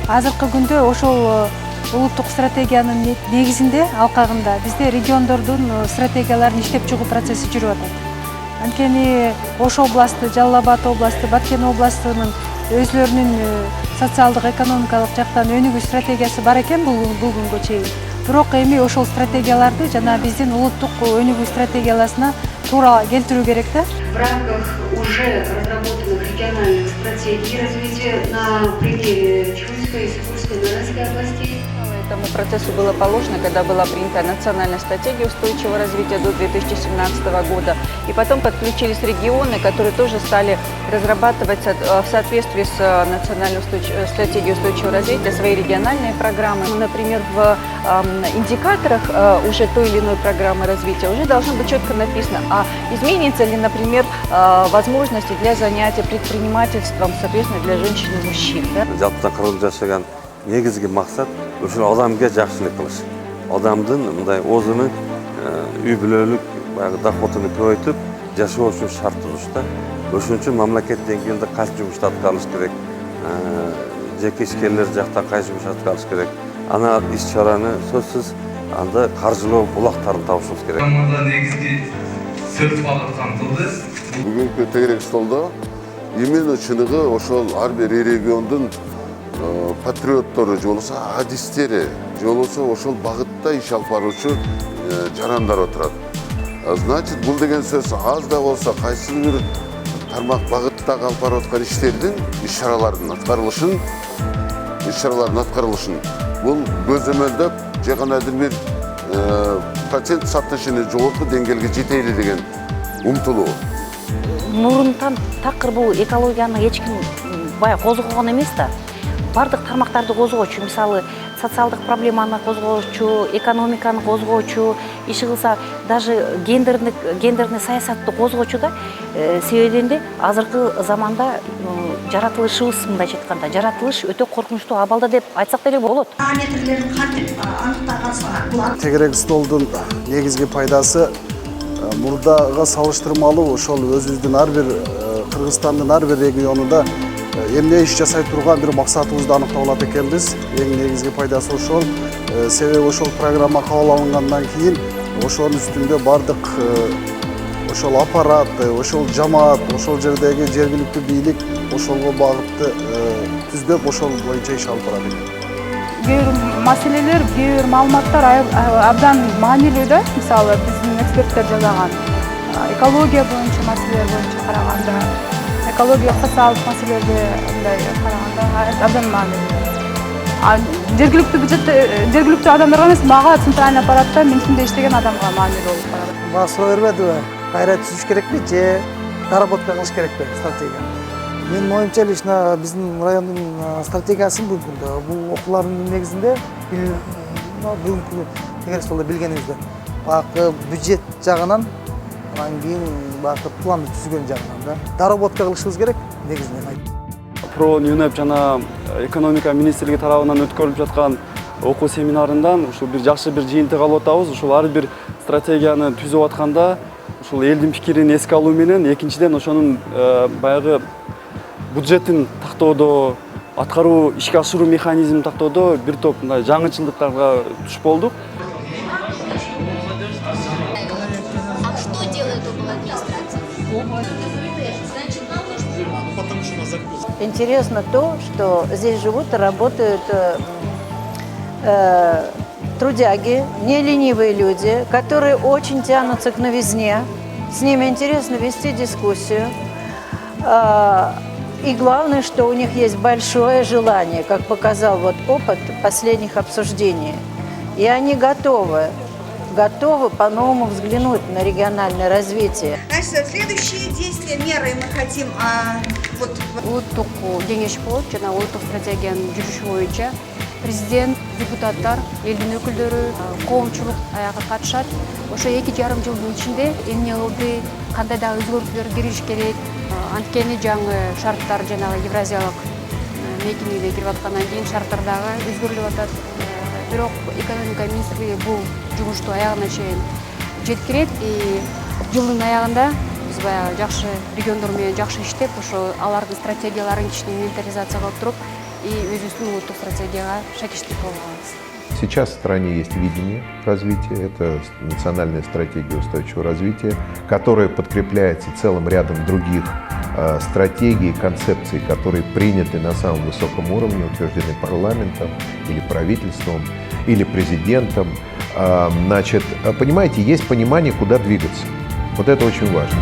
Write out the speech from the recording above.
азыркы күндө ошол улуттук стратегиянын негизинде алкагында бизде региондордун стратегияларын иштеп чыгуу процесси жүрүп атат. Анткени Ош областы, Жалал Абад областы, Баткен областынын өзлөрүнүн социалдык, экономикалык жактан өнүгүү стратегиясы бар экен бул күнгө чейин. Бирок эми ошол стратегияларды жана биздин улуттук өнүгүү стратегияларына туура келтирүү керек да. В рамках уже разработанных региональных стратегий развития на примере Чуйской, Сибирской, Норильской областей. Этому процессу было положено, когда была принята национальная стратегия устойчивого развития до 2017 года. И потом подключились регионы, которые тоже стали разрабатывать в соответствии с национальной стратегией устойчивого развития свои региональные программы. Например, в индикаторах уже той или иной программы развития уже должно быть четко написано, а изменится ли, например, возможности для занятия предпринимательством, соответственно, для женщин и мужчин. Да? Негизги максат ошол адамга жакшылык кылыш. Адамдын мындай өзүнүн үй бүлөлүк доходун көбөйтүп жашоо үчүн шарт тузуш да. Ошон үчүн мамлекет деңгээлде кайсы жумушту аткарылыш керек, жеке ишкерлер жактан кайсы жумуш аткарылыш керек. Ана иш-чараны сөзсүз анда каржылоо булактарын табышыбыз керек. Негизги сөз багыт камтылды. Бүгүнкү тегерек столдо именно чыныгы ошол ар бир региондун патриоттору же болбосо адистери же болбосо ошол багытта иш алып баруучу жарандар отурат. Значит, бул деген сөз аз да болсо кайсы бир тармак багытта алып барып аткан иштердин, иш-чаралардын аткарылышын бул көзөмөлдөп же канадыр бир процент соотношение жогорку деңгээлге жетели деген умтулуу. Мурунтан такыр бул экологияны эч ким баягы козгогон эмес да. Бардык тармактарды козгоочу, мисалы социалдык проблеманы козгоочу, экономиканы козгоочу, иши кылса даже гендерный саясатты козгоочу да. Себебинде азыркы заманда жаратылышыбыз, мындайча айтканда, жаратылыш өтө коркунучтуу абалда деп айтсак деле болот. Параметрлерин кантип аныктаган булат? Тегерек столдун негизги пайдасы мурдага салыштырмалуу ошол өзүбүздүн ар бир Кыргызстандын ар бир регионунда эмне иш жасай турган бир максатыбызды аныктап алат экенбиз. Эң негизги пайдасы ошол. Себеби ошол программа кабыл алынгандан кийин ошонун үстүндө бардык ошол аппарат, ошол жамаат, ошол жердеги жергиликтүү бийлик ошолго багытты түздөп ошол боюнча иш алып барат экен. Кээ бир маселелер, кээ бир маалыматтар абдан маанилүү да. Мисалы биздин эксперттер жазган экология боюнча маселелер боюнча караганда, экология социалдык маселелерге мындай караганда абдан маанилүү. Жергиликтүү адамдарга эмес, мага центральный аппаратта мен ичинде иштеген адамга маанилүү болуп барат. Мага суроо бербедиби? Кайра түзүш керекпи же доработка кылыш керекпи стратегияны? Менин оюмча биздин райондун стратегиясын бүгүнкү күндө бул окуулардын негизинде бүгүнкү тегерек столдо билгенибизден баягы бюджет жагынан анан кийин баягы планды түзгөн жагынан да доработка кылышыбыз керек негизинен. Про ЮНЕП жана экономика министрлиги тарабынан өткөрүлүп жаткан окуу семинарындан ушул бир жакшы бир жыйынтык алып атабыз. Ушул ар бир стратегияны түзүп атканда ушул элдин пикирин эске алуу менен экинчиден ошонун баягы бюджеттин тактоодо, аткаруу ишке ашыруу механизмин тактоодо бир топ мындай жаңычылдыктарга туш болдук. Интересно то, что здесь живут и работают трудяги, не ленивые люди, которые очень тянутся к новизне. С ними интересно вести дискуссию. И главное, что у них есть большое желание, как показал вот опыт последних обсуждений. И они готовы по-новому взглянуть на региональное развитие. Значит, следующие действия, меры мы хотим Улуттук кеңеш болот жана улуттук стратегиянын жүрүшү боюнча президент, депутаттар, элдин өкүлдөрү, коомчулук аягы катышат. Ошо 2,5 жылдын ичинде эмне кылды, кандай да өзгөртүүлөр кириш керек. Анткени жаңы шарттар жанагы Евразиялык мекемеге кирип аткандан кийин шарттар дагы өзгөрүлүп атат. Бирок экономика министрлиги бул жумушту аягына чейин жеткирет. Жылдын аягында биз баягы жакшы региондор менен жакшы иштеп, ошо алардын стратегияларын кичине инвентаризация кылып туруп, и өзүбүздүн улуттук стратегияга шакиштик кылып алабыз. Сейчас в стране есть видение развития, это национальная стратегия устойчивого развития, которая подкрепляется целым рядом других стратегий, концепций, которые приняты на самом высоком уровне, утверждены парламентом или правительством, или президентом. Значит, понимаете, есть понимание, куда двигаться. Вот это очень важно.